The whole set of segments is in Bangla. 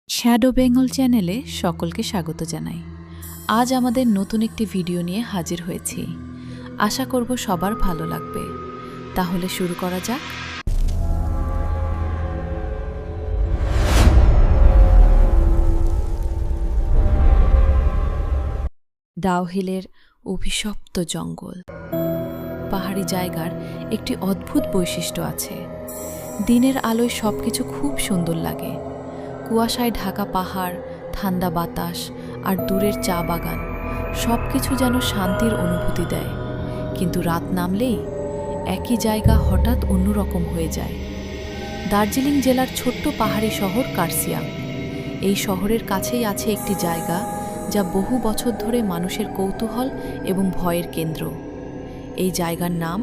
শ্যাডো বেঙ্গল চ্যানেলে সকলকে স্বাগত জানাই। আজ আমাদের নতুন একটি ভিডিও নিয়ে হাজির হয়েছি। আশা করব সবার ভালো লাগবে। তাহলে শুরু করা যাক। ডাউহিলের অভিশপ্ত জঙ্গল। পাহাড়ি জায়গার একটি অদ্ভুত বৈশিষ্ট্য আছে। দিনের আলোয় সবকিছু খুব সুন্দর লাগে। কুয়াশায় ঢাকা পাহাড়, ঠান্ডা বাতাস আর দূরের চা বাগান সবকিছু যেন শান্তির অনুভূতি দেয়। কিন্তু রাত নামলেই একই জায়গা হঠাৎ অন্যরকম হয়ে যায়। দার্জিলিং জেলার ছোট্ট পাহাড়ি শহর কার্সিয়াং। এই শহরের কাছেই আছে একটি জায়গা যা বহু বছর ধরে মানুষের কৌতূহল এবং ভয়ের কেন্দ্র। এই জায়গার নাম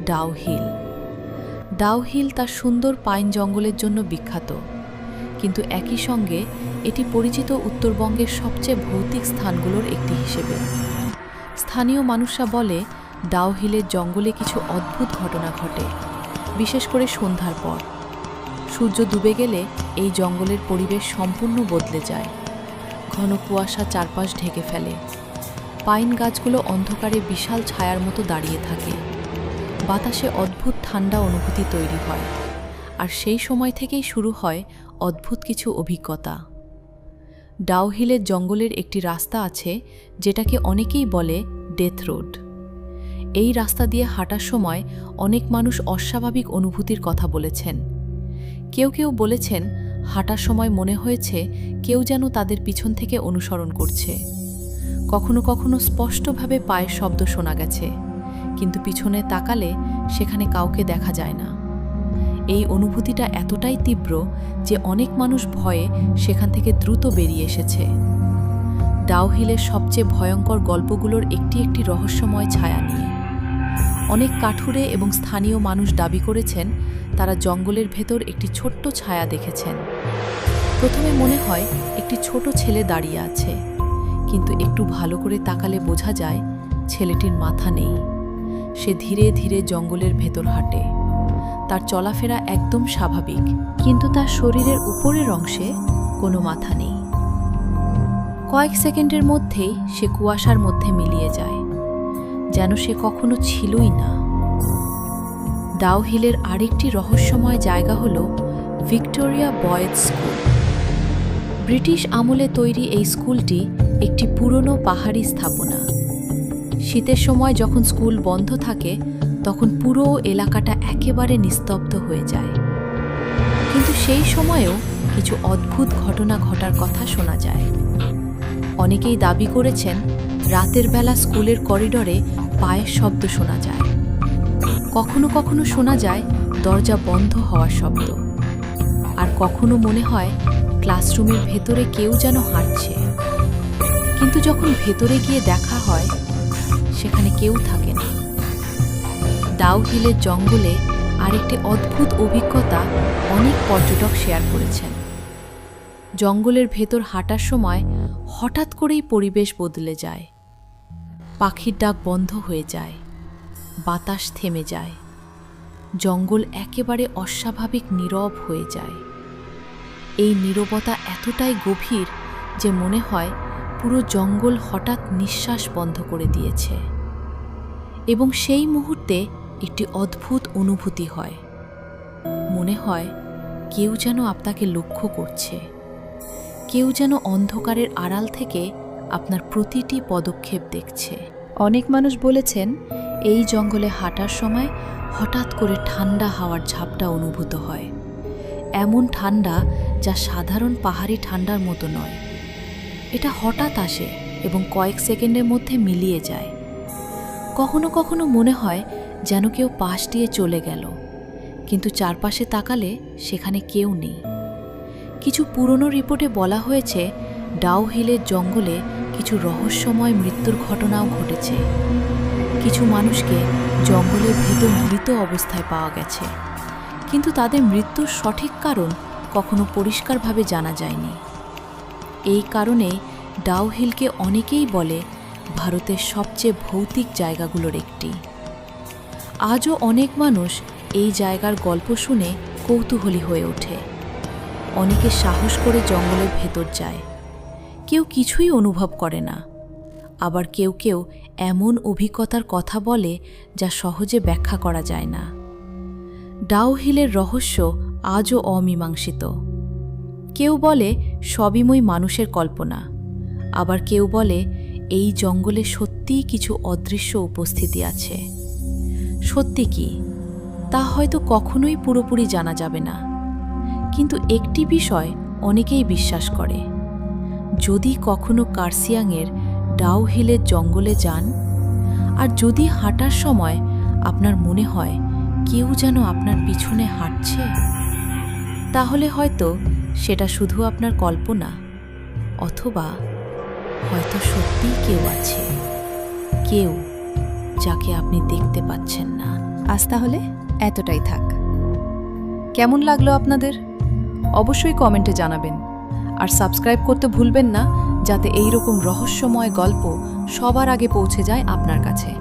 ডাউহিল। ডাউহিল তার সুন্দর পাইন জঙ্গলের জন্য বিখ্যাত, কিন্তু একই সঙ্গে এটি পরিচিত উত্তরবঙ্গের সবচেয়ে ভৌতিক স্থানগুলোর একটি হিসেবে। স্থানীয় মানুষরা বলে ডাউহিলের জঙ্গলে কিছু অদ্ভুত ঘটনা ঘটে, বিশেষ করে সন্ধ্যার পর। সূর্য ডুবে গেলে এই জঙ্গলের পরিবেশ সম্পূর্ণ বদলে যায়। ঘন কুয়াশা চারপাশ ঢেকে ফেলে। পাইন গাছগুলো অন্ধকারে বিশাল ছায়ার মতো দাঁড়িয়ে থাকে। বাতাসে অদ্ভুত ঠান্ডা অনুভূতি তৈরি হয়। আর সেই সময় থেকেই শুরু হয় অদ্ভুত কিছু অভিজ্ঞতা। ডাউহিলের জঙ্গলের একটি রাস্তা আছে যেটাকে অনেকেই বলে ডেথ রোড। এই রাস্তা দিয়ে হাঁটার সময় অনেক মানুষ অস্বাভাবিক অনুভূতির কথা বলেছেন। কেউ কেউ বলেছেন হাঁটার সময় মনে হয়েছে কেউ যেন তাদের পিছন থেকে অনুসরণ করছে। কখনো কখনো স্পষ্টভাবে পায়ের শব্দ শোনা গেছে, কিন্তু পিছনে তাকালে সেখানে কাউকে দেখা যায় না। এই অনুভূতিটা এতটাই তীব্র যে অনেক মানুষ ভয়ে সেখান থেকে দ্রুত বেরিয়ে এসেছে। ডাউহিলের সবচেয়ে ভয়ঙ্কর গল্পগুলোর একটি একটি রহস্যময় ছায়া নিয়ে। অনেক কাঠুরে এবং স্থানীয় মানুষ দাবি করেছেন তারা জঙ্গলের ভেতর একটি ছোট্ট ছায়া দেখেছেন। প্রথমে মনে হয় একটি ছোট ছেলে দাঁড়িয়ে আছে, কিন্তু একটু ভালো করে তাকালে বোঝা যায় ছেলেটির মাথা নেই। সে ধীরে ধীরে জঙ্গলের ভেতর হাঁটে। তার চলাফেরা একদম স্বাভাবিক, কিন্তু তার শরীরের উপরের অংশে কোনো মাথা নেই। কয়েক সেকেন্ডের মধ্যেই সে কুয়াশার মধ্যে মিলিয়ে যায়, যেন সে কখনো ছিলই না। ডাউহিলের আরেকটি রহস্যময় জায়গা হল ভিক্টোরিয়া বয়েজ স্কুল। ব্রিটিশ আমলে তৈরি এই স্কুলটি একটি পুরনো পাহাড়ি স্থাপনা। শীতের সময় যখন স্কুল বন্ধ থাকে তখন পুরো এলাকাটা একেবারে নিস্তব্ধ হয়ে যায়। কিন্তু সেই সময়েও কিছু অদ্ভুত ঘটনা ঘটার কথা শোনা যায়। অনেকেই দাবি করেছেন রাতের বেলা স্কুলের করিডোরে পায়ের শব্দ শোনা যায়। কখনো কখনো শোনা যায় দরজা বন্ধ হওয়ার শব্দ। আর কখনো মনে হয় ক্লাসরুমের ভেতরে কেউ যেন হাঁটছে। কিন্তু যখন ভেতরে গিয়ে দেখা হয় সেখানে কেউ থাকে না। ডাউহিলের জঙ্গলে আরেকটি অদ্ভুত অভিজ্ঞতা অনেক পর্যটক শেয়ার করেছেন। জঙ্গলের ভেতর হাঁটার সময় হঠাৎ করেই পরিবেশ বদলে যায়। পাখির ডাক বন্ধ হয়ে যায়, বাতাস থেমে যায়, জঙ্গল একেবারে অস্বাভাবিক নীরব হয়ে যায়। এই নীরবতা এতটাই গভীর যে মনে হয় পুরো জঙ্গল হঠাৎ নিঃশ্বাস বন্ধ করে দিয়েছে। এবং সেই মুহূর্তে একটি অদ্ভুত অনুভূতি হয়। মনে হয় কেউ যেন আপনাকে লক্ষ্য করছে, কেউ যেন অন্ধকারের আড়াল থেকে আপনার প্রতিটি পদক্ষেপ দেখছে। অনেক মানুষ বলেছেন এই জঙ্গলে হাঁটার সময় হঠাৎ করে ঠান্ডা হাওয়ার ঝাপটা অনুভূত হয়। এমন ঠান্ডা যা সাধারণ পাহাড়ি ঠান্ডার মতো নয়। এটা হঠাৎ আসে এবং কয়েক সেকেন্ডের মধ্যে মিলিয়ে যায়। কখনো কখনো মনে হয় যেন কেউ পাশ দিয়ে চলে গেল, কিন্তু চারপাশে তাকালে সেখানে কেউ নেই। কিছু পুরনো রিপোর্টে বলা হয়েছে ডাউহিলের জঙ্গলে কিছু রহস্যময় মৃত্যুর ঘটনাও ঘটেছে। কিছু মানুষকে জঙ্গলের ভেতর মৃত অবস্থায় পাওয়া গেছে, কিন্তু তাদের মৃত্যুর সঠিক কারণ কখনো পরিষ্কারভাবে জানা যায়নি। এই কারণে ডাউহিলকে অনেকেই বলে ভারতের সবচেয়ে ভৌতিক জায়গাগুলোর একটি। আজও অনেক মানুষ এই জায়গার গল্প শুনে কৌতূহলী হয়ে ওঠে। অনেকে সাহস করে জঙ্গলের ভেতর যায়। কেউ কিছুই অনুভব করে না, আবার কেউ কেউ এমন অভিজ্ঞতার কথা বলে যা সহজে ব্যাখ্যা করা যায় না। ডাউ হিলের রহস্য আজও অমীমাংসিত। কেউ বলে সবইময় মানুষের কল্পনা, আবার কেউ বলে এই জঙ্গলে সত্যিই কিছু অদৃশ্য উপস্থিতি আছে। সত্যি কি তা হয়তো কখনোই পুরোপুরি জানা যাবে না, কিন্তু একটি বিষয় অনেকেই বিশ্বাস করে, যদি কখনো কার্সিয়াংয়ের ডাউ হিলের জঙ্গলে যান আর যদি হাঁটার সময় আপনার মনে হয় কেউ যেন আপনার পিছনে হাঁটছে, তাহলে হয়তো সেটা শুধু আপনার কল্পনা, অথবা হয়তো সত্যিই কেউ আছে, কেউ যাকে আপনি দেখতে পাচ্ছেন না। আজ তাহলে এতটাই থাক। কেমন লাগলো আপনাদের? অবশ্যই কমেন্টে জানাবেন, আর সাবস্ক্রাইব করতে ভুলবেন না, যাতে এই রকম রহস্যময় গল্প সবার আগে পৌঁছে যায় আপনার কাছে।